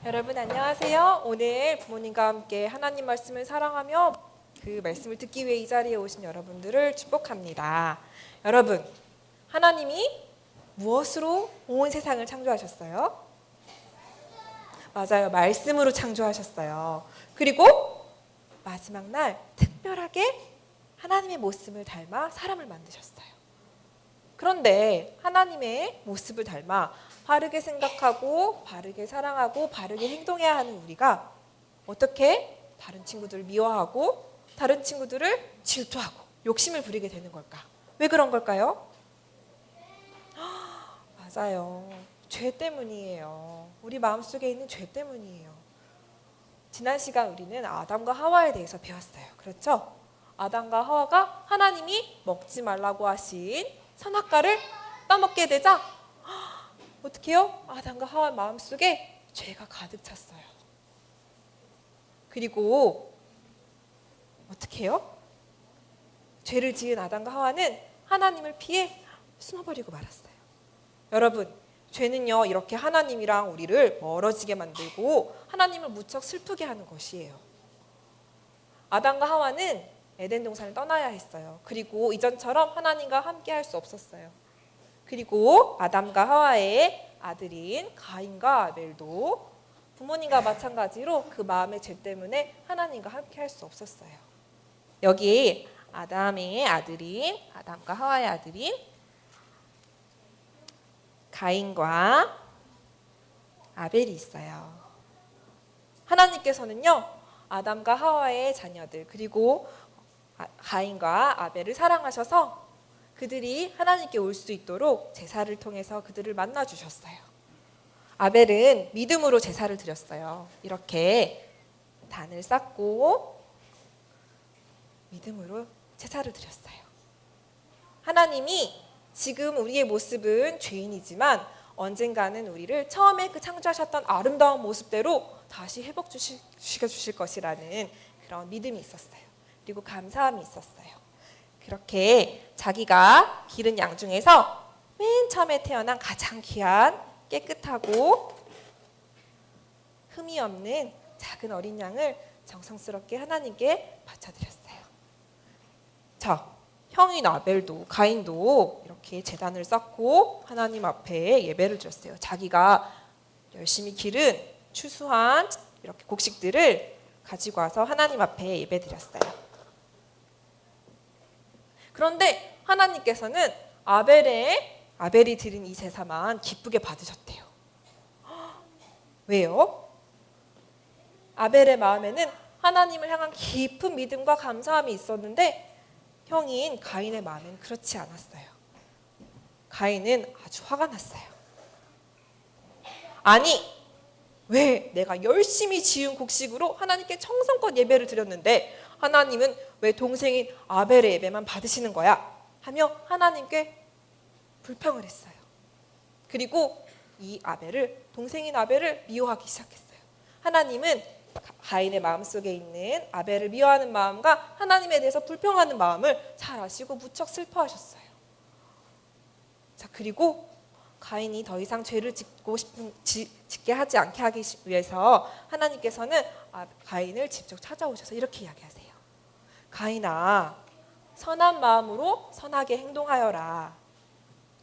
여러분 안녕하세요. 오늘 부모님과 함께 하나님 말씀을 사랑하며 그 말씀을 듣기 위해 이 자리에 오신 여러분들을 축복합니다. 여러분, 하나님이 무엇으로 온 세상을 창조하셨어요? 맞아요. 말씀으로 창조하셨어요. 그리고 마지막 날 특별하게 하나님의 모습을 닮아 사람을 만드셨어요. 그런데 하나님의 모습을 닮아 바르게 생각하고 바르게 사랑하고 바르게 행동해야 하는 우리가 어떻게 다른 친구들을 미워하고 다른 친구들을 질투하고 욕심을 부리게 되는 걸까? 왜 그런 걸까요? 맞아요. 죄 때문이에요. 우리 마음속에 있는 죄 때문이에요. 지난 시간 우리는 아담과 하와에 대해서 배웠어요. 그렇죠? 아담과 하와가 하나님이 먹지 말라고 하신 선악과를 따먹게 되자 어떻게 해요? 아담과 하와 마음속에 죄가 가득 찼어요. 그리고 어떻게 해요? 죄를 지은 아담과 하와는 하나님을 피해 숨어버리고 말았어요. 여러분, 죄는요 이렇게 하나님이랑 우리를 멀어지게 만들고 하나님을 무척 슬프게 하는 것이에요. 아담과 하와는 에덴 동산을 떠나야 했어요. 그리고 이전처럼 하나님과 함께 할 수 없었어요. 그리고 아담과 하와의 아들인 가인과 아벨도 부모님과 마찬가지로 그 마음의 죄 때문에 하나님과 함께 할 수 없었어요. 여기 아담과 하와의 아들인 가인과 아벨이 있어요. 하나님께서는요 아담과 하와의 자녀들 그리고 가인과 아벨을 사랑하셔서 그들이 하나님께 올 수 있도록 제사를 통해서 그들을 만나 주셨어요. 아벨은 믿음으로 제사를 드렸어요. 이렇게 단을 쌓고 믿음으로 제사를 드렸어요. 하나님이 지금 우리의 모습은 죄인이지만 언젠가는 우리를 처음에 그 창조하셨던 아름다운 모습대로 다시 회복시켜 주실 것이라는 그런 믿음이 있었어요. 그리고 감사함이 있었어요. 그렇게 자기가 기른 양 중에서 맨 처음에 태어난 가장 귀한 깨끗하고 흠이 없는 작은 어린 양을 정성스럽게 하나님께 바쳐드렸어요. 자, 형인 아벨도 가인도 이렇게 제단을 쌓고 하나님 앞에 예배를 드렸어요. 자기가 열심히 기른 추수한 이렇게 곡식들을 가지고 와서 하나님 앞에 예배 드렸어요. 그런데 하나님께서는 아벨이 드린 이 제사만 기쁘게 받으셨대요. 왜요? 아벨의 마음에는 하나님을 향한 깊은 믿음과 감사함이 있었는데 형인 가인의 마음은 그렇지 않았어요. 가인은 아주 화가 났어요. 아니, 왜 내가 열심히 지은 곡식으로 하나님께 정성껏 예배를 드렸는데 하나님은 왜 동생인 아벨의 예배만 받으시는 거야? 하며 하나님께 불평을 했어요. 그리고 동생인 아벨을 미워하기 시작했어요. 하나님은 가인의 마음속에 있는 아벨을 미워하는 마음과 하나님에 대해서 불평하는 마음을 잘 아시고 무척 슬퍼하셨어요. 자, 그리고 가인이 더 이상 죄를 짓게 하지 않게 하기 위해서 하나님께서는 가인을 직접 찾아오셔서 이렇게 이야기하세요. 가인아, 선한 마음으로 선하게 행동하여라.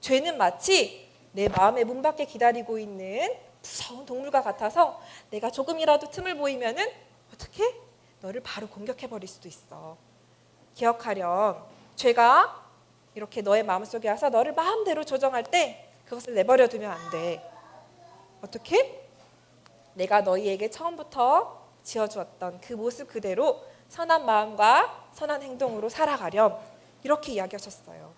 죄는 마치 내 마음의 문 밖에 기다리고 있는 무서운 동물과 같아서 내가 조금이라도 틈을 보이면은 어떻게? 너를 바로 공격해버릴 수도 있어. 기억하렴. 죄가 이렇게 너의 마음속에 와서 너를 마음대로 조정할 때 그것을 내버려 두면 안 돼. 어떻게? 내가 너희에게 처음부터 지어주었던 그 모습 그대로 선한 마음과 선한 행동으로 살아가렴. 이렇게 이야기하셨어요.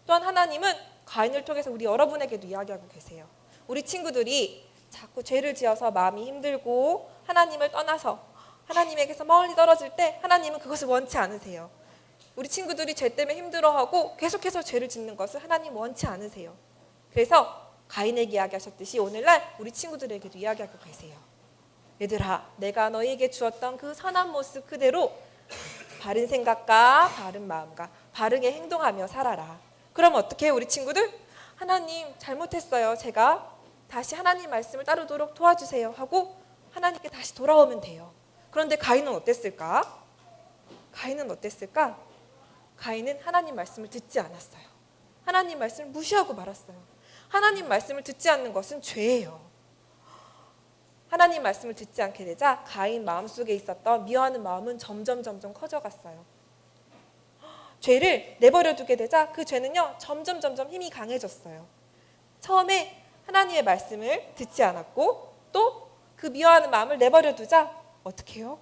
또한 하나님은 가인을 통해서 우리 여러분에게도 이야기하고 계세요. 우리 친구들이 자꾸 죄를 지어서 마음이 힘들고 하나님을 떠나서 하나님에게서 멀리 떨어질 때 하나님은 그것을 원치 않으세요. 우리 친구들이 죄 때문에 힘들어하고 계속해서 죄를 짓는 것을 하나님 원치 않으세요. 그래서 가인에게 이야기하셨듯이 오늘날 우리 친구들에게도 이야기하고 계세요. 얘들아, 내가 너희에게 주었던 그 선한 모습 그대로 바른 생각과 바른 마음과 바르게 행동하며 살아라. 그럼 어떻게 해요, 우리 친구들? 하나님 잘못했어요. 제가 다시 하나님 말씀을 따르도록 도와주세요 하고 하나님께 다시 돌아오면 돼요. 그런데 가인은 어땠을까? 가인은 하나님 말씀을 듣지 않았어요. 하나님 말씀을 무시하고 말았어요. 하나님 말씀을 듣지 않는 것은 죄예요. 하나님 말씀을 듣지 않게 되자 가인 마음속에 있었던 미워하는 마음은 점점 커져갔어요. 죄를 내버려 두게 되자 그 죄는요 점점 힘이 강해졌어요. 처음에 하나님의 말씀을 듣지 않았고 또 그 미워하는 마음을 내버려 두자 어떻게 해요?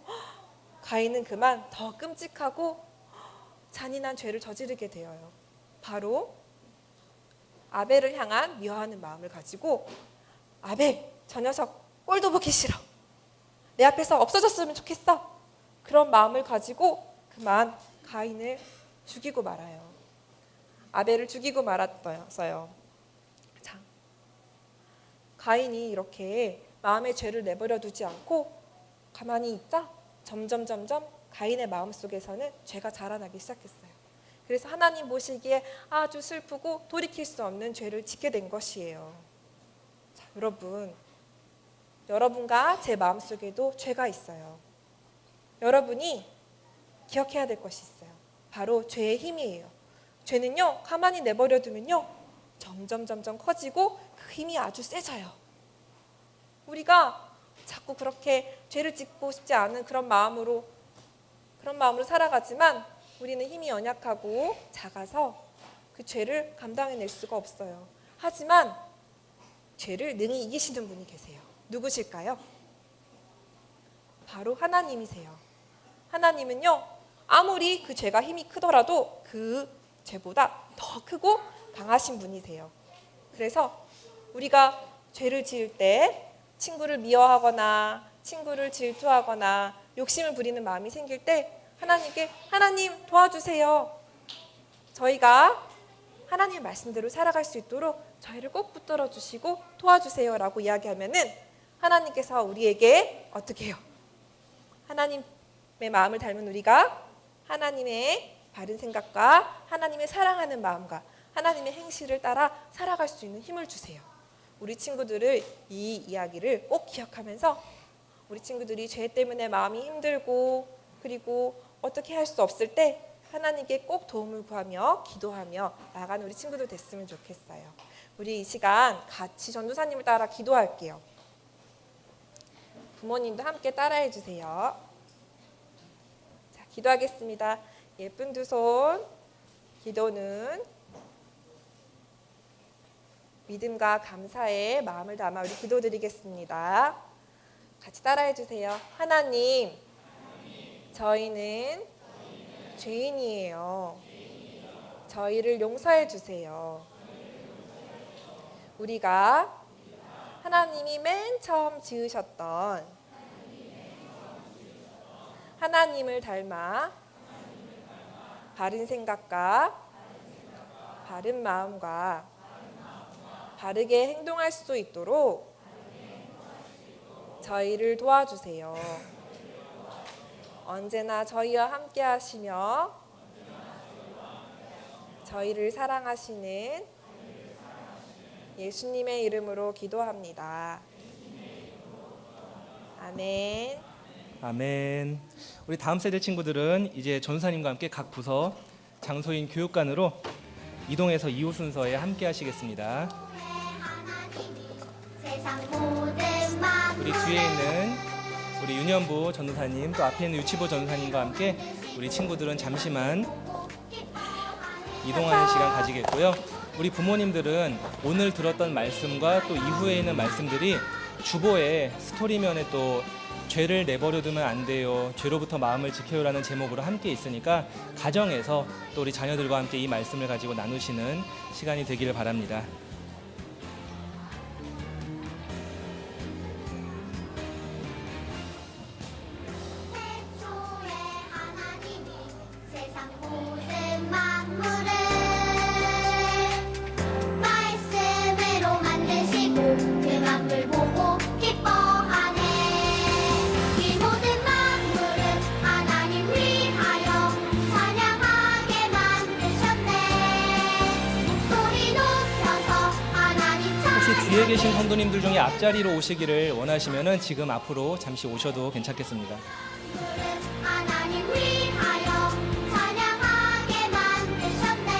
가인은 그만 더 끔찍하고 잔인한 죄를 저지르게 되어요. 바로 아벨을 향한 미워하는 마음을 가지고 아벨, 저 녀석 꼴도 보기 싫어. 내 앞에서 없어졌으면 좋겠어. 그런 마음을 가지고 그만 가인을 죽이고 말아요. 아벨을 죽이고 말았어요. 자, 가인이 이렇게 마음의 죄를 내버려 두지 않고 가만히 있자 점점 가인의 마음속에서는 죄가 자라나기 시작했어요. 그래서 하나님 보시기에 아주 슬프고 돌이킬 수 없는 죄를 짓게 된 것이에요. 자, 여러분과 제 마음속에도 죄가 있어요. 여러분이 기억해야 될 것이 있어요. 바로 죄의 힘이에요. 죄는요 가만히 내버려 두면요 점점 커지고 그 힘이 아주 세져요. 우리가 자꾸 그렇게 죄를 짓고 싶지 않은 그런 마음으로 살아가지만 우리는 힘이 연약하고 작아서 그 죄를 감당해낼 수가 없어요. 하지만 죄를 능히 이기시는 분이 계세요. 누구실까요? 바로 하나님이세요. 하나님은요 아무리 그 죄가 힘이 크더라도 그 죄보다 더 크고 강하신 분이세요. 그래서 우리가 죄를 지을 때 친구를 미워하거나 친구를 질투하거나 욕심을 부리는 마음이 생길 때 하나님께 하나님 도와주세요. 저희가 하나님의 말씀대로 살아갈 수 있도록 저희를 꼭 붙들어 주시고 도와주세요라고 이야기하면은 하나님께서 우리에게 어떻게 해요? 하나님의 마음을 닮은 우리가 하나님의 바른 생각과 하나님의 사랑하는 마음과 하나님의 행실을 따라 살아갈 수 있는 힘을 주세요. 우리 친구들을 이 이야기를 꼭 기억하면서 우리 친구들이 죄 때문에 마음이 힘들고 그리고 어떻게 할 수 없을 때 하나님께 꼭 도움을 구하며 기도하며 나아가는 우리 친구들 됐으면 좋겠어요. 우리 이 시간 같이 전도사님을 따라 기도할게요. 부모님도 함께 따라해 주세요. 자, 기도하겠습니다. 예쁜 두 손, 기도는 믿음과 감사의 마음을 담아 우리 기도드리겠습니다. 같이 따라해 주세요. 하나님, 저희는 죄인이에요. 저희를 용서해 주세요. 우리가 하나님이 맨 처음 지으셨던 하나님을 닮아 바른 생각과 바른 마음과 바르게 행동할 수 있도록 저희를 도와주세요. 언제나 저희와 함께 하시며 저희를 사랑하시는 예수님의 이름으로 기도합니다. 아멘. 아멘. 우리 다음 세대 친구들은 이제 전사님과 함께 각 부서 장소인 교육관으로 이동해서 이후 순서에 함께 하시겠습니다. 우리 뒤에 있는 우리 유년부 전도사님 또 앞에 있는 유치부 전도사님과 함께 우리 친구들은 잠시만 이동하는 시간 가지겠고요. 우리 부모님들은 오늘 들었던 말씀과 또 이후에 있는 말씀들이 주보에 스토리면에 또 죄를 내버려 두면 안 돼요, 죄로부터 마음을 지켜요라는 제목으로 함께 있으니까 가정에서 또 우리 자녀들과 함께 이 말씀을 가지고 나누시는 시간이 되기를 바랍니다. 목소리 높여서 뒤에 계신 성도님들 중에 앞자리로 오시기를 원하시면은 지금 앞으로 잠시 오셔도 괜찮겠습니다. 하나님 위하여 찬양하게 만드셨네.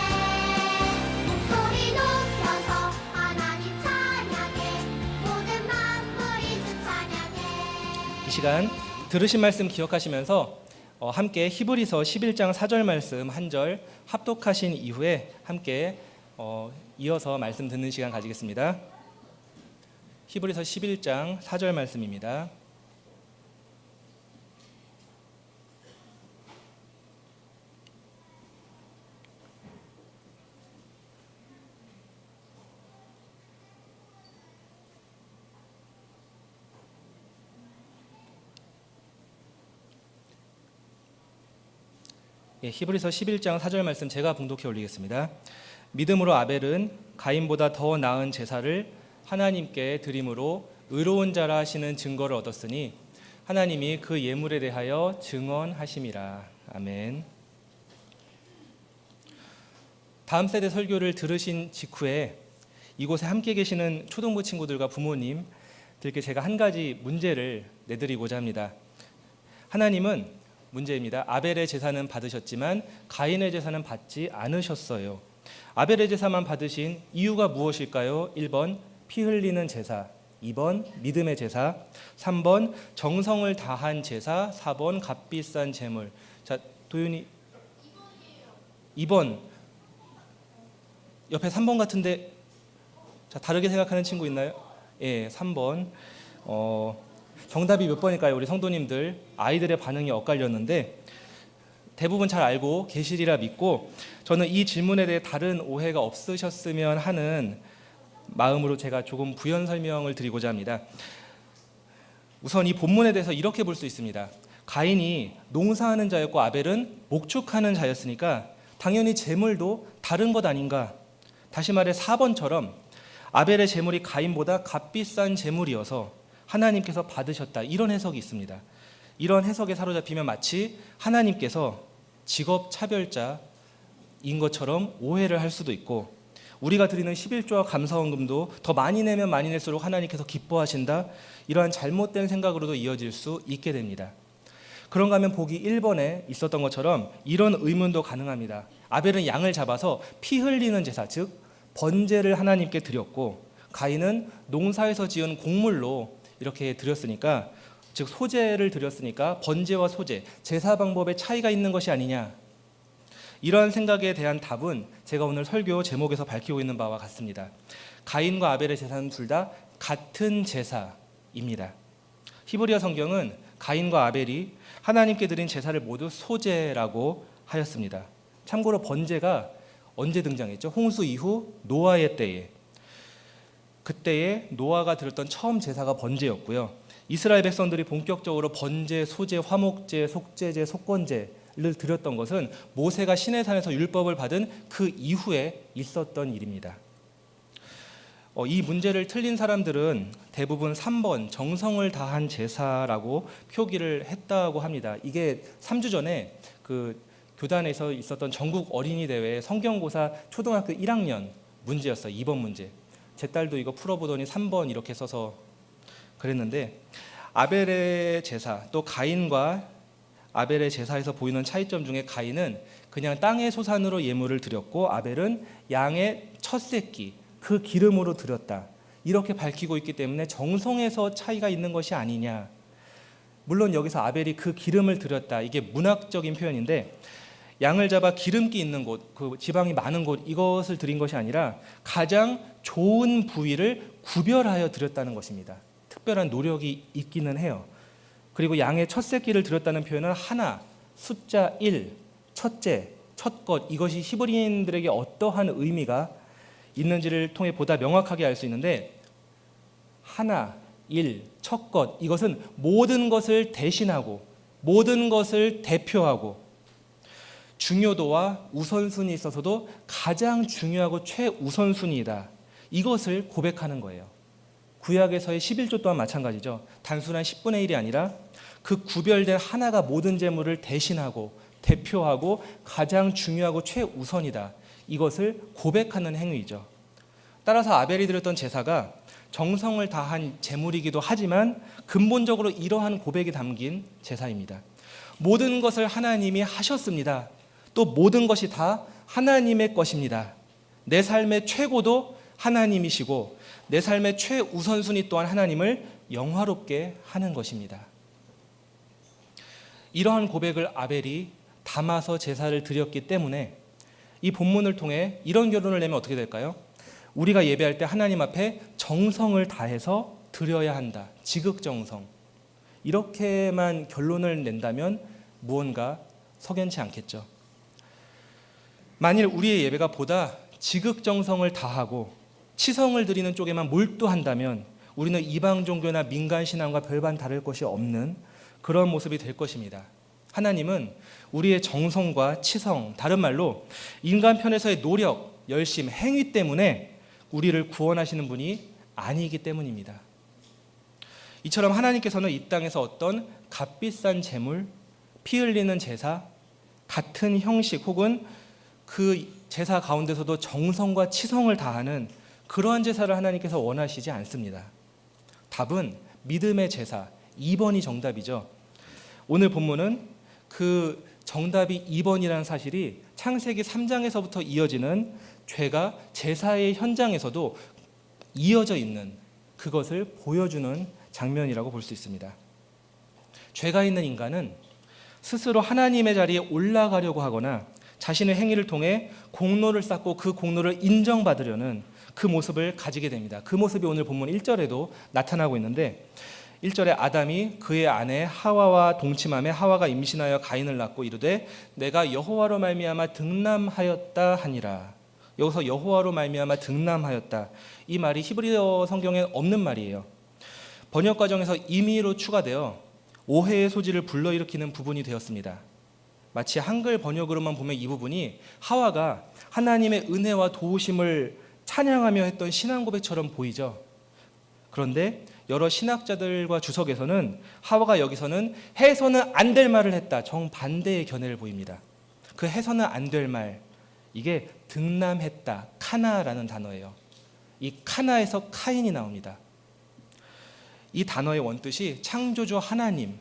목소리 높여서 하나님 찬양해. 모든 만물이 주 찬양해. 이 시간 들으신 말씀 기억하시면서 함께 히브리서 11장 4절 말씀 한 절 합독하신 이후에 함께 이어서 말씀 듣는 시간 가지겠습니다. 히브리서 11장 4절 말씀입니다. 히브리서 11장 4절 말씀 제가 봉독해 올리겠습니다. 믿음으로 아벨은 가인보다 더 나은 제사를 하나님께 드림으로 의로운 자라 하시는 증거를 얻었으니 하나님이 그 예물에 대하여 증언하심이라. 아멘. 다음 세대 설교를 들으신 직후에 이곳에 함께 계시는 초등부 친구들과 부모님들께 제가 한 가지 문제를 내드리고자 합니다. 하나님은 문제입니다. 아벨의 제사는 받으셨지만 가인의 제사는 받지 않으셨어요. 아벨의 제사만 받으신 이유가 무엇일까요? 1번 피 흘리는 제사, 2번 믿음의 제사, 3번 정성을 다한 제사, 4번 값비싼 제물. 자, 도윤이 2번. 옆에 3번 같은데 자, 다르게 생각하는 친구 있나요? 예, 3번. 정답이 몇 번일까요? 우리 성도님들 아이들의 반응이 엇갈렸는데 대부분 잘 알고 계시리라 믿고 저는 이 질문에 대해 다른 오해가 없으셨으면 하는 마음으로 제가 조금 부연 설명을 드리고자 합니다. 우선 이 본문에 대해서 이렇게 볼 수 있습니다. 가인이 농사하는 자였고 아벨은 목축하는 자였으니까 당연히 제물도 다른 것 아닌가. 다시 말해 4번처럼 아벨의 제물이 가인보다 값비싼 제물이어서 하나님께서 받으셨다. 이런 해석이 있습니다. 이런 해석에 사로잡히면 마치 하나님께서 직업 차별자인 것처럼 오해를 할 수도 있고 우리가 드리는 11조와 감사원금도 더 많이 내면 많이 낼수록 하나님께서 기뻐하신다. 이러한 잘못된 생각으로도 이어질 수 있게 됩니다. 그런가 하면 보기 1번에 있었던 것처럼 이런 의문도 가능합니다. 아벨은 양을 잡아서 피 흘리는 제사, 즉 번제를 하나님께 드렸고 가인은 농사에서 지은 곡물로 이렇게 드렸으니까 즉 소제를 드렸으니까 번제와 소제, 제사 방법에 차이가 있는 것이 아니냐. 이러한 생각에 대한 답은 제가 오늘 설교 제목에서 밝히고 있는 바와 같습니다. 가인과 아벨의 제사는 둘 다 같은 제사입니다. 히브리어 성경은 가인과 아벨이 하나님께 드린 제사를 모두 소제라고 하였습니다. 참고로 번제가 언제 등장했죠? 홍수 이후 노아의 때에. 그때에 노아가 드렸던 처음 제사가 번제였고요. 이스라엘 백성들이 본격적으로 번제, 소제, 화목제, 속제제, 속건제를 드렸던 것은 모세가 시내산에서 율법을 받은 그 이후에 있었던 일입니다. 이 문제를 틀린 사람들은 대부분 3번 정성을 다한 제사라고 표기를 했다고 합니다. 이게 3주 전에 그 교단에서 있었던 전국 어린이 대회 성경고사 초등학교 1학년 문제였어요. 2번 문제. 제 딸도 이거 풀어보더니 3번 이렇게 써서 그랬는데 아벨의 제사 또 가인과 아벨의 제사에서 보이는 차이점 중에 가인은 그냥 땅의 소산으로 예물을 드렸고 아벨은 양의 첫 새끼 그 기름으로 드렸다. 이렇게 밝히고 있기 때문에 정성에서 차이가 있는 것이 아니냐. 물론 여기서 아벨이 그 기름을 드렸다. 이게 문학적인 표현인데 양을 잡아 기름기 있는 곳, 그 지방이 많은 곳 이것을 드린 것이 아니라 가장 좋은 부위를 구별하여 드렸다는 것입니다. 특별한 노력이 있기는 해요. 그리고 양의 첫 새끼를 드렸다는 표현은 하나, 숫자 1, 첫째, 첫것 이것이 히브리인들에게 어떠한 의미가 있는지를 통해 보다 명확하게 알 수 있는데 하나, 1, 첫것 이것은 모든 것을 대신하고 모든 것을 대표하고 중요도와 우선순위 있어서도 가장 중요하고 최우선순위이다. 이것을 고백하는 거예요. 구약에서의 11조 또한 마찬가지죠. 단순한 10분의 1이 아니라 그 구별된 하나가 모든 재물을 대신하고 대표하고 가장 중요하고 최우선이다. 이것을 고백하는 행위죠. 따라서 아벨이 드렸던 제사가 정성을 다한 제물이기도 하지만 근본적으로 이러한 고백이 담긴 제사입니다. 모든 것을 하나님이 하셨습니다. 또 모든 것이 다 하나님의 것입니다. 내 삶의 최고도 하나님이시고 내 삶의 최우선순위 또한 하나님을 영화롭게 하는 것입니다. 이러한 고백을 아벨이 담아서 제사를 드렸기 때문에 이 본문을 통해 이런 결론을 내면 어떻게 될까요? 우리가 예배할 때 하나님 앞에 정성을 다해서 드려야 한다. 지극정성. 이렇게만 결론을 낸다면 무언가 석연치 않겠죠. 만일 우리의 예배가 보다 지극정성을 다하고 치성을 드리는 쪽에만 몰두한다면 우리는 이방 종교나 민간 신앙과 별반 다를 것이 없는 그런 모습이 될 것입니다. 하나님은 우리의 정성과 치성, 다른 말로 인간 편에서의 노력, 열심, 행위 때문에 우리를 구원하시는 분이 아니기 때문입니다. 이처럼 하나님께서는 이 땅에서 어떤 값비싼 제물, 피 흘리는 제사, 같은 형식 혹은 그 제사 가운데서도 정성과 치성을 다하는 그러한 제사를 하나님께서 원하시지 않습니다. 답은 믿음의 제사, 2번이 정답이죠. 오늘 본문은 그 정답이 2번이라는 사실이 창세기 3장에서부터 이어지는 죄가 제사의 현장에서도 이어져 있는 그것을 보여주는 장면이라고 볼 수 있습니다. 죄가 있는 인간은 스스로 하나님의 자리에 올라가려고 하거나 자신의 행위를 통해 공로를 쌓고 그 공로를 인정받으려는 그 모습을 가지게 됩니다. 그 모습이 오늘 본문 1절에도 나타나고 있는데 1절에 아담이 그의 아내 하와와 동침하며 하와가 임신하여 가인을 낳고 이르되 내가 여호와로 말미암아 등남하였다 하니라. 여기서 여호와로 말미암아 등남하였다. 이 말이 히브리어 성경에 없는 말이에요. 번역 과정에서 임의로 추가되어 오해의 소지를 불러일으키는 부분이 되었습니다. 마치 한글 번역으로만 보면 이 부분이 하와가 하나님의 은혜와 도우심을 찬양하며 했던 신앙 고백처럼 보이죠. 그런데 여러 신학자들과 주석에서는 하와가 여기서는 해서는 안 될 말을 했다. 정반대의 견해를 보입니다. 그 해서는 안 될 말, 이게 등남했다. 카나라는 단어예요. 이 카나에서 카인이 나옵니다. 이 단어의 원뜻이 창조주 하나님,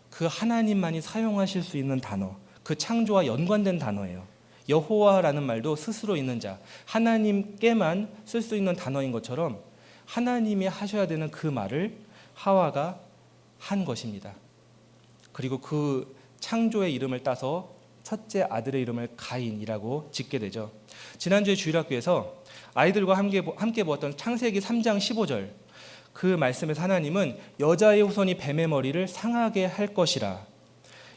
그 하나님만이 사용하실 수 있는 단어, 그 창조와 연관된 단어예요. 여호와라는 말도 스스로 있는 자, 하나님께만 쓸 수 있는 단어인 것처럼 하나님이 하셔야 되는 그 말을 하와가 한 것입니다. 그리고 그 창조의 이름을 따서 첫째 아들의 이름을 가인이라고 짓게 되죠. 지난주에 주일학교에서 아이들과 함께 보았던 창세기 3장 15절, 그 말씀에서 하나님은 여자의 후손이 뱀의 머리를 상하게 할 것이라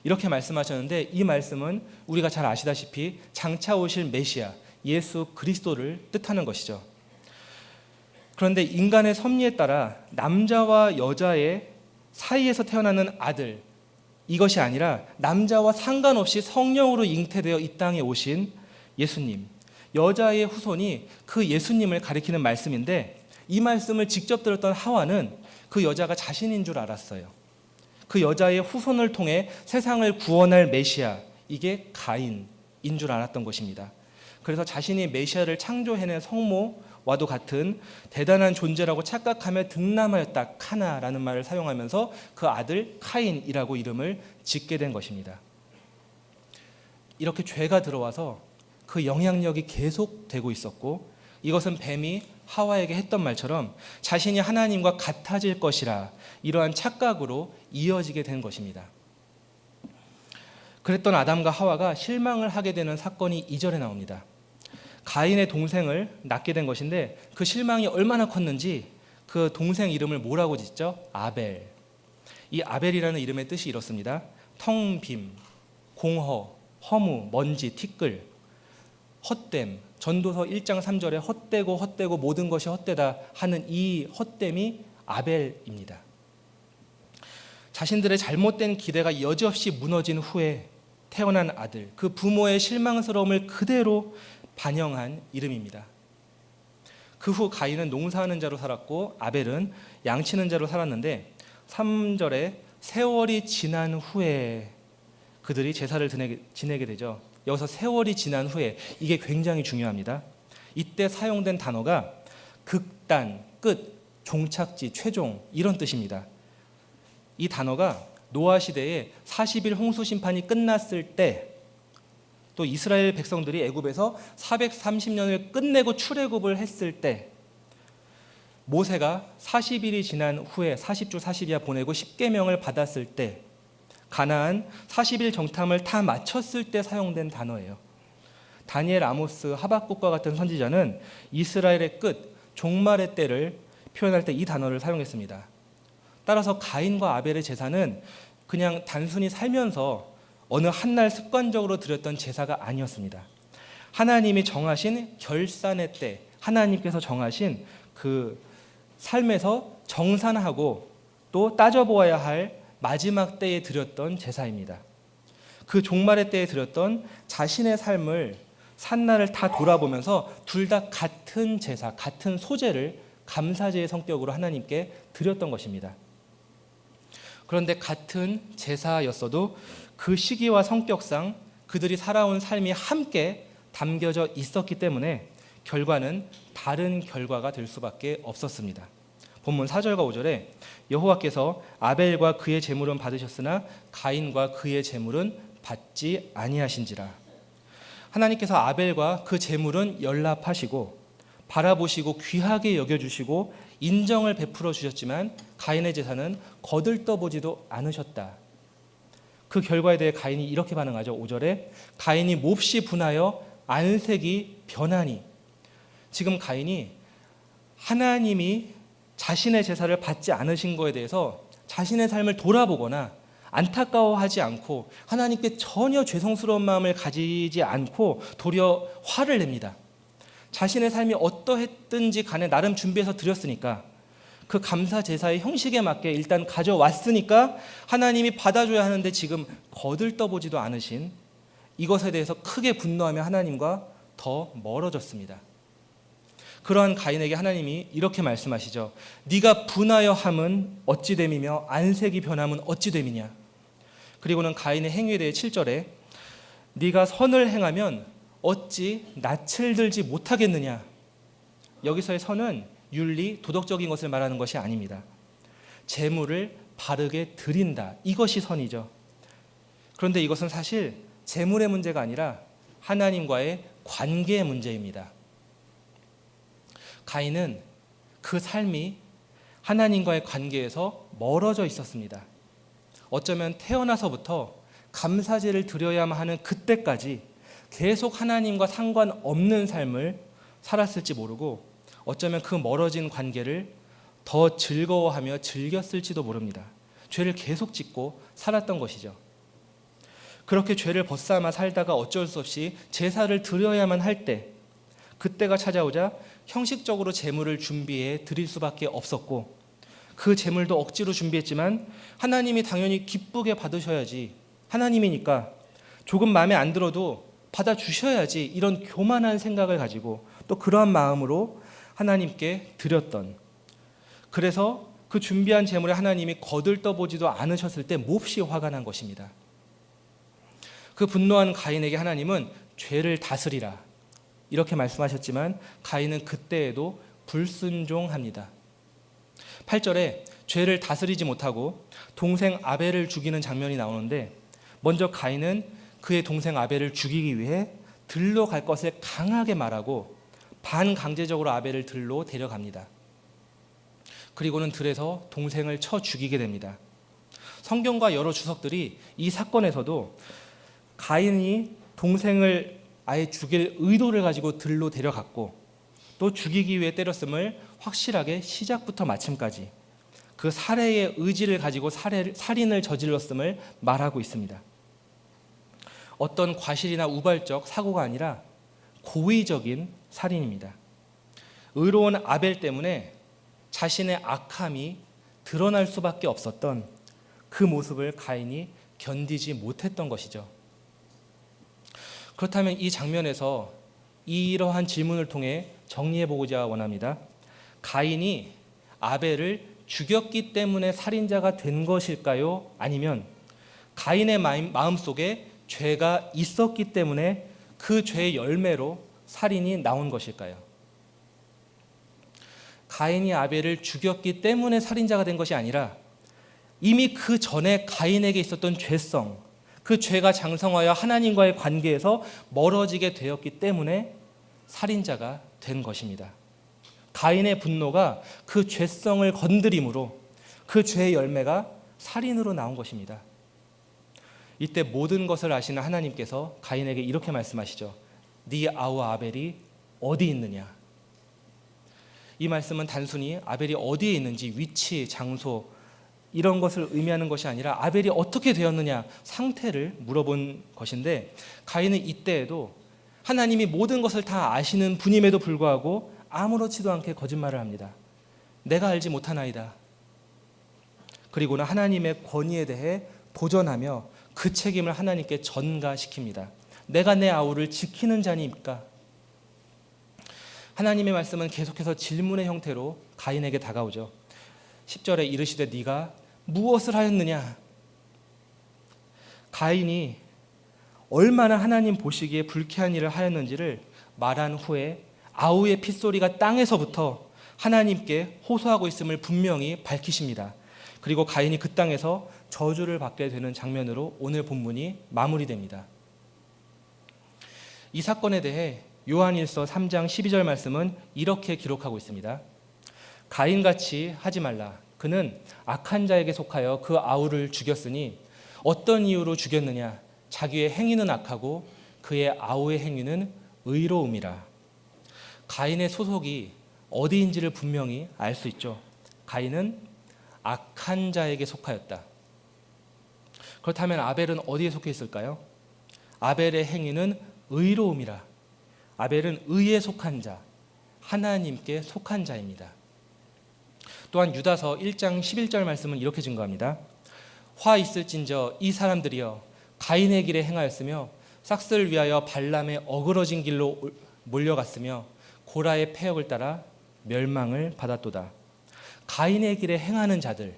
이렇게 말씀하셨는데, 이 말씀은 우리가 잘 아시다시피 장차 오실 메시아 예수 그리스도를 뜻하는 것이죠. 그런데 인간의 섭리에 따라 남자와 여자의 사이에서 태어나는 아들, 이것이 아니라 남자와 상관없이 성령으로 잉태되어 이 땅에 오신 예수님, 여자의 후손이 그 예수님을 가리키는 말씀인데, 이 말씀을 직접 들었던 하와는 그 여자가 자신인 줄 알았어요. 그 여자의 후손을 통해 세상을 구원할 메시아, 이게 가인인 줄 알았던 것입니다. 그래서 자신이 메시아를 창조해낸 성모와도 같은 대단한 존재라고 착각하며 등남하였다, 카나라는 말을 사용하면서 그 아들 카인이라고 이름을 짓게 된 것입니다. 이렇게 죄가 들어와서 그 영향력이 계속되고 있었고, 이것은 뱀이 하와에게 했던 말처럼 자신이 하나님과 같아질 것이라 이러한 착각으로 이어지게 된 것입니다. 그랬던 아담과 하와가 실망을 하게 되는 사건이 2절에 나옵니다. 가인의 동생을 낳게 된 것인데, 그 실망이 얼마나 컸는지 그 동생 이름을 뭐라고 짓죠? 아벨. 이 아벨이라는 이름의 뜻이 이렇습니다. 텅빔, 공허, 허무, 먼지, 티끌, 헛됨. 전도서 1장 3절에 헛되고 모든 것이 헛되다 하는 이 헛됨이 아벨입니다. 자신들의 잘못된 기대가 여지없이 무너진 후에 태어난 아들, 그 부모의 실망스러움을 그대로 반영한 이름입니다. 그 후 가인은 농사하는 자로 살았고 아벨은 양치는 자로 살았는데, 3절에 세월이 지난 후에 그들이 제사를 지내게 되죠. 여기서 세월이 지난 후에, 이게 굉장히 중요합니다. 이때 사용된 단어가 극단, 끝, 종착지, 최종 이런 뜻입니다. 이 단어가 노아 시대에 40일 홍수 심판이 끝났을 때, 또 이스라엘 백성들이 애굽에서 430년을 끝내고 출애굽을 했을 때, 모세가 40일이 지난 후에 40주 40이야 보내고 10계명을 받았을 때, 가나안 40일 정탐을 다 마쳤을 때 사용된 단어예요. 다니엘, 아모스, 하박국과 같은 선지자는 이스라엘의 끝, 종말의 때를 표현할 때 이 단어를 사용했습니다. 따라서 가인과 아벨의 제사는 그냥 단순히 살면서 어느 한날 습관적으로 드렸던 제사가 아니었습니다. 하나님이 정하신 결산의 때, 하나님께서 정하신 그 삶에서 정산하고 또 따져보아야 할 마지막 때에 드렸던 제사입니다. 그 종말의 때에 드렸던 자신의 삶을 산날을 다 돌아보면서 둘 다 같은 제사, 같은 소재를 감사제의 성격으로 하나님께 드렸던 것입니다. 그런데 같은 제사였어도 그 시기와 성격상 그들이 살아온 삶이 함께 담겨져 있었기 때문에 결과는 다른 결과가 될 수밖에 없었습니다. 본문 4절과 5절에 여호와께서 아벨과 그의 제물은 받으셨으나 가인과 그의 제물은 받지 아니하신지라. 하나님께서 아벨과 그 제물은 연락하시고 바라보시고 귀하게 여겨주시고 인정을 베풀어 주셨지만 가인의 제사는 거들떠보지도 않으셨다. 그 결과에 대해 가인이 이렇게 반응하죠. 5절에 가인이 몹시 분하여 안색이 변하니. 지금 가인이 하나님이 자신의 제사를 받지 않으신 것에 대해서 자신의 삶을 돌아보거나 안타까워하지 않고 하나님께 전혀 죄송스러운 마음을 가지지 않고 도리어 화를 냅니다. 자신의 삶이 어떠했든지 간에 나름 준비해서 드렸으니까 그 감사 제사의 형식에 맞게 일단 가져왔으니까 하나님이 받아줘야 하는데 지금 거들떠보지도 않으신 이것에 대해서 크게 분노하며 하나님과 더 멀어졌습니다. 그러한 가인에게 하나님이 이렇게 말씀하시죠. 네가 분하여 함은 어찌 됨이며 안색이 변함은 어찌 됨이냐. 그리고는 가인의 행위에 대해 7절에 네가 선을 행하면 어찌 낯을 들지 못하겠느냐. 여기서의 선은 윤리, 도덕적인 것을 말하는 것이 아닙니다. 재물을 바르게 드린다. 이것이 선이죠. 그런데 이것은 사실 재물의 문제가 아니라 하나님과의 관계의 문제입니다. 가인은 그 삶이 하나님과의 관계에서 멀어져 있었습니다. 어쩌면 태어나서부터 감사제를 드려야만 하는 그때까지 계속 하나님과 상관없는 삶을 살았을지 모르고 어쩌면 그 멀어진 관계를 더 즐거워하며 즐겼을지도 모릅니다. 죄를 계속 짓고 살았던 것이죠. 그렇게 죄를 벗삼아 살다가 어쩔 수 없이 제사를 드려야만 할 때, 그때가 찾아오자 형식적으로 제물을 준비해 드릴 수밖에 없었고, 그 제물도 억지로 준비했지만 하나님이 당연히 기쁘게 받으셔야지, 하나님이니까 조금 마음에 안 들어도 받아주셔야지, 이런 교만한 생각을 가지고 또 그러한 마음으로 하나님께 드렸던, 그래서 그 준비한 제물에 하나님이 거들떠보지도 않으셨을 때 몹시 화가 난 것입니다. 그 분노한 가인에게 하나님은 죄를 다스리라 이렇게 말씀하셨지만 가인은 그때에도 불순종합니다. 8절에 죄를 다스리지 못하고 동생 아벨을 죽이는 장면이 나오는데, 먼저 가인은 그의 동생 아벨을 죽이기 위해 들로 갈 것을 강하게 말하고 반강제적으로 아벨을 들로 데려갑니다. 그리고는 들에서 동생을 쳐 죽이게 됩니다. 성경과 여러 주석들이 이 사건에서도 가인이 동생을 아예 죽일 의도를 가지고 들로 데려갔고 또 죽이기 위해 때렸음을 확실하게 시작부터 마침까지 그 살해의 의지를 가지고 살인을 저질렀음을 말하고 있습니다. 어떤 과실이나 우발적 사고가 아니라 고의적인 살인입니다. 의로운 아벨 때문에 자신의 악함이 드러날 수밖에 없었던 그 모습을 가인이 견디지 못했던 것이죠. 그렇다면 이 장면에서 이러한 질문을 통해 정리해보고자 원합니다. 가인이 아벨을 죽였기 때문에 살인자가 된 것일까요? 아니면 가인의 마음속에 죄가 있었기 때문에 그 죄의 열매로 살인이 나온 것일까요? 가인이 아벨을 죽였기 때문에 살인자가 된 것이 아니라 이미 그 전에 가인에게 있었던 죄성, 그 죄가 장성하여 하나님과의 관계에서 멀어지게 되었기 때문에 살인자가 된 것입니다. 가인의 분노가 그 죄성을 건드림으로 그 죄의 열매가 살인으로 나온 것입니다. 이때 모든 것을 아시는 하나님께서 가인에게 이렇게 말씀하시죠. 네 아우 아벨이 어디 있느냐? 이 말씀은 단순히 아벨이 어디에 있는지 위치, 장소 이런 것을 의미하는 것이 아니라 아벨이 어떻게 되었느냐 상태를 물어본 것인데, 가인은 이때에도 하나님이 모든 것을 다 아시는 분임에도 불구하고 아무렇지도 않게 거짓말을 합니다. 내가 알지 못하나이다. 그리고는 하나님의 권위에 대해 도전하며 그 책임을 하나님께 전가시킵니다. 내가 내 아우를 지키는 자니까? 하나님의 말씀은 계속해서 질문의 형태로 가인에게 다가오죠. 10절에 이르시되 네가 무엇을 하였느냐? 가인이 얼마나 하나님 보시기에 불쾌한 일을 하였는지를 말한 후에 아우의 핏소리가 땅에서부터 하나님께 호소하고 있음을 분명히 밝히십니다. 그리고 가인이 그 땅에서 저주를 받게 되는 장면으로 오늘 본문이 마무리됩니다. 이 사건에 대해 요한일서 3장 12절 말씀은 이렇게 기록하고 있습니다. 가인같이 하지 말라. 그는 악한 자에게 속하여 그 아우를 죽였으니 어떤 이유로 죽였느냐? 자기의 행위는 악하고 그의 아우의 행위는 의로움이라. 가인의 소속이 어디인지를 분명히 알 수 있죠. 가인은 악한 자에게 속하였다. 그렇다면 아벨은 어디에 속해 있을까요? 아벨의 행위는 의로움이라. 아벨은 의에 속한 자, 하나님께 속한 자입니다. 또한 유다서 1장 11절 말씀은 이렇게 증거합니다. 화 있을진저 이 사람들이여 가인의 길에 행하였으며 싹스를 위하여 발람의 어그러진 길로 몰려갔으며 고라의 패역을 따라 멸망을 받았도다. 가인의 길에 행하는 자들,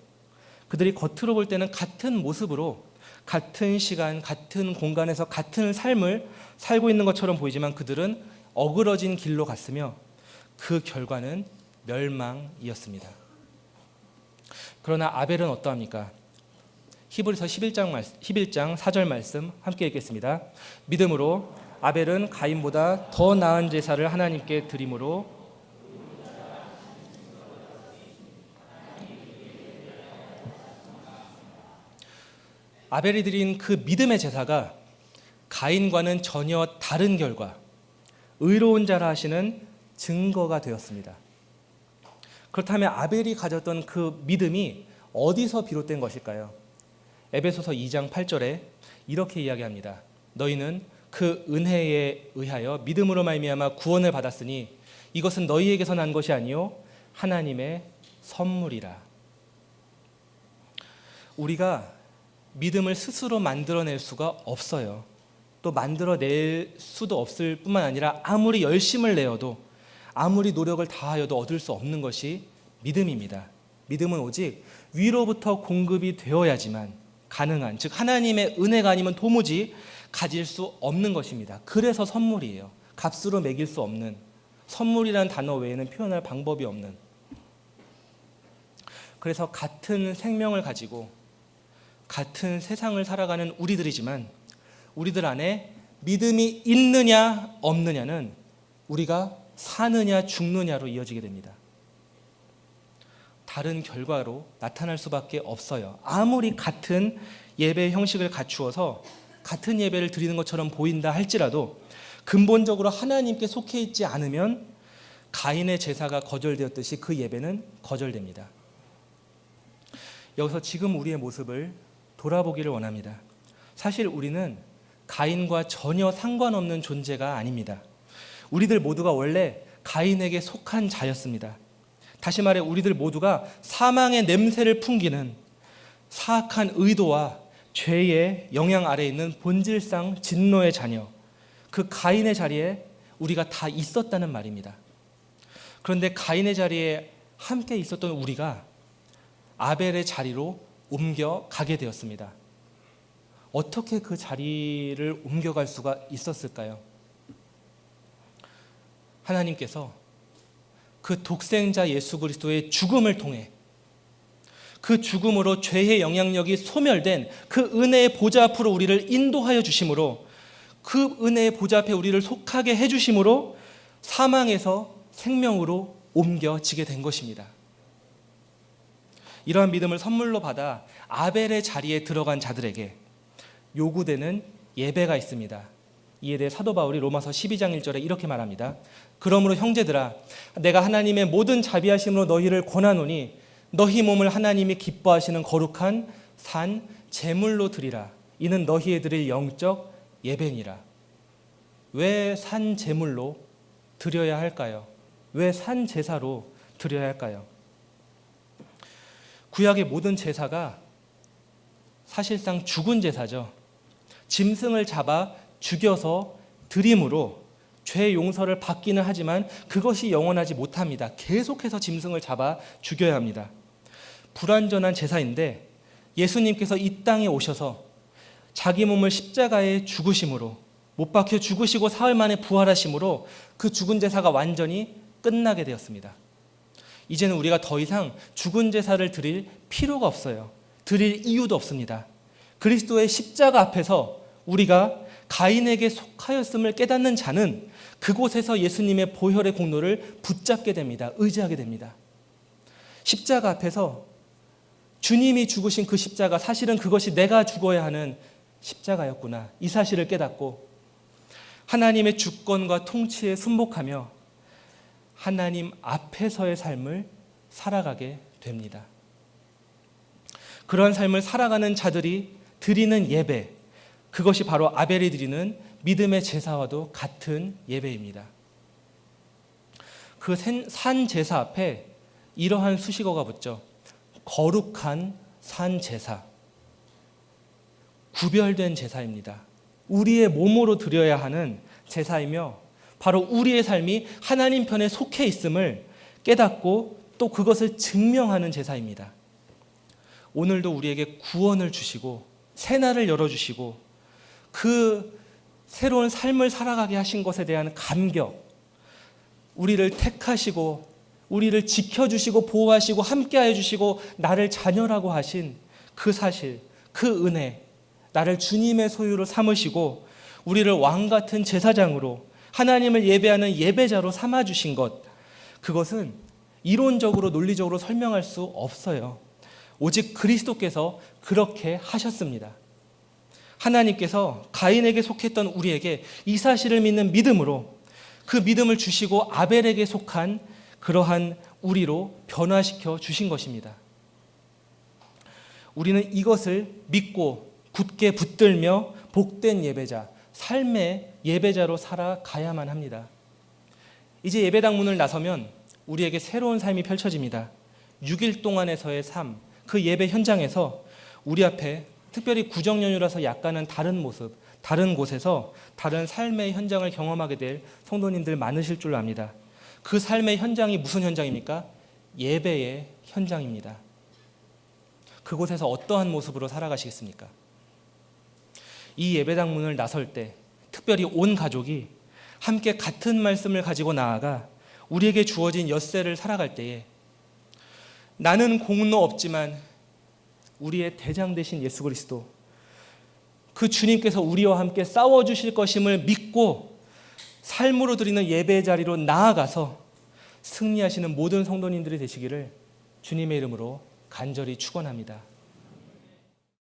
그들이 겉으로 볼 때는 같은 모습으로 같은 시간, 같은 공간에서 같은 삶을 살고 있는 것처럼 보이지만 그들은 어그러진 길로 갔으며 그 결과는 멸망이었습니다. 그러나 아벨은 어떠합니까? 히브리서 11장 4절 말씀 함께 읽겠습니다. 믿음으로 아벨은 가인보다 더 나은 제사를 하나님께 드림으로 아벨이 드린 그 믿음의 제사가 가인과는 전혀 다른 결과, 의로운 자라 하시는 증거가 되었습니다. 그렇다면 아벨이 가졌던 그 믿음이 어디서 비롯된 것일까요? 에베소서 2장 8절에 이렇게 이야기합니다. 너희는 그 은혜에 의하여 믿음으로 말미암아 구원을 받았으니 이것은 너희에게서 난 것이 아니요 하나님의 선물이라. 우리가 믿음을 스스로 만들어낼 수가 없어요. 또 만들어낼 수도 없을 뿐만 아니라 아무리 열심을 내어도 아무리 노력을 다하여도 얻을 수 없는 것이 믿음입니다. 믿음은 오직 위로부터 공급이 되어야지만 가능한, 즉 하나님의 은혜가 아니면 도무지 가질 수 없는 것입니다. 그래서 선물이에요. 값으로 매길 수 없는, 선물이라는 단어 외에는 표현할 방법이 없는. 그래서 같은 생명을 가지고 같은 세상을 살아가는 우리들이지만 우리들 안에 믿음이 있느냐 없느냐는 우리가 사느냐 죽느냐로 이어지게 됩니다. 다른 결과로 나타날 수밖에 없어요. 아무리 같은 예배 형식을 갖추어서 같은 예배를 드리는 것처럼 보인다 할지라도 근본적으로 하나님께 속해 있지 않으면 가인의 제사가 거절되었듯이 그 예배는 거절됩니다. 여기서 지금 우리의 모습을 돌아보기를 원합니다. 사실 우리는 가인과 전혀 상관없는 존재가 아닙니다. 우리들 모두가 원래 가인에게 속한 자였습니다. 다시 말해 우리들 모두가 사망의 냄새를 풍기는 사악한 의도와 죄의 영향 아래에 있는 본질상 진노의 자녀, 그 가인의 자리에 우리가 다 있었다는 말입니다. 그런데 가인의 자리에 함께 있었던 우리가 아벨의 자리로 옮겨가게 되었습니다. 어떻게 그 자리를 옮겨갈 수가 있었을까요? 하나님께서 그 독생자 예수 그리스도의 죽음을 통해 그 죽음으로 죄의 영향력이 소멸된 그 은혜의 보좌 앞으로 우리를 인도하여 주심으로 그 은혜의 보좌 앞에 우리를 속하게 해주심으로 사망에서 생명으로 옮겨지게 된 것입니다. 이러한 믿음을 선물로 받아 아벨의 자리에 들어간 자들에게 요구되는 예배가 있습니다. 이에 대해 사도 바울이 로마서 12장 1절에 이렇게 말합니다. 그러므로 형제들아, 내가 하나님의 모든 자비하심으로 너희를 권하노니 너희 몸을 하나님이 기뻐하시는 거룩한 산 제물로 드리라. 이는 너희의 드릴 영적 예배니라. 왜 산 제물로 드려야 할까요? 왜 산 제사로 드려야 할까요? 구약의 모든 제사가 사실상 죽은 제사죠. 짐승을 잡아 죽여서 드림으로 죄 용서를 받기는 하지만 그것이 영원하지 못합니다. 계속해서 짐승을 잡아 죽여야 합니다. 불완전한 제사인데 예수님께서 이 땅에 오셔서 자기 몸을 십자가에 죽으심으로 못 박혀 죽으시고 사흘 만에 부활하심으로 그 죽은 제사가 완전히 끝나게 되었습니다. 이제는 우리가 더 이상 죽은 제사를 드릴 필요가 없어요. 드릴 이유도 없습니다. 그리스도의 십자가 앞에서 우리가 가인에게 속하였음을 깨닫는 자는 그곳에서 예수님의 보혈의 공로를 붙잡게 됩니다. 의지하게 됩니다. 십자가 앞에서 주님이 죽으신 그 십자가, 사실은 그것이 내가 죽어야 하는 십자가였구나, 이 사실을 깨닫고 하나님의 주권과 통치에 순복하며 하나님 앞에서의 삶을 살아가게 됩니다. 그러한 삶을 살아가는 자들이 드리는 예배, 그것이 바로 아벨이 드리는 믿음의 제사와도 같은 예배입니다. 그 산 제사 앞에 이러한 수식어가 붙죠. 거룩한 산 제사, 구별된 제사입니다. 우리의 몸으로 드려야 하는 제사이며 바로 우리의 삶이 하나님 편에 속해 있음을 깨닫고 또 그것을 증명하는 제사입니다. 오늘도 우리에게 구원을 주시고 새날을 열어주시고 그 새로운 삶을 살아가게 하신 것에 대한 감격, 우리를 택하시고 우리를 지켜주시고 보호하시고 함께하여 주시고 나를 자녀라고 하신 그 사실, 그 은혜, 나를 주님의 소유로 삼으시고 우리를 왕같은 제사장으로 하나님을 예배하는 예배자로 삼아주신 것, 그것은 이론적으로 논리적으로 설명할 수 없어요. 오직 그리스도께서 그렇게 하셨습니다. 하나님께서 가인에게 속했던 우리에게 이 사실을 믿는 믿음으로 그 믿음을 주시고 아벨에게 속한 그러한 우리로 변화시켜 주신 것입니다. 우리는 이것을 믿고 굳게 붙들며 복된 예배자, 삶의 예배자로 살아가야만 합니다. 이제 예배당 문을 나서면 우리에게 새로운 삶이 펼쳐집니다. 6일 동안에서의 삶, 그 예배 현장에서 우리 앞에 특별히 구정 연휴라서 약간은 다른 모습, 다른 곳에서 다른 삶의 현장을 경험하게 될 성도님들 많으실 줄 압니다. 그 삶의 현장이 무슨 현장입니까? 예배의 현장입니다. 그곳에서 어떠한 모습으로 살아가시겠습니까? 이 예배당 문을 나설 때 특별히 온 가족이 함께 같은 말씀을 가지고 나아가 우리에게 주어진 엿새를 살아갈 때에 나는 공로 없지만 우리의 대장 되신 예수 그리스도, 그 주님께서 우리와 함께 싸워주실 것임을 믿고 삶으로 드리는 예배의 자리로 나아가서 승리하시는 모든 성도님들이 되시기를 주님의 이름으로 간절히 축원합니다.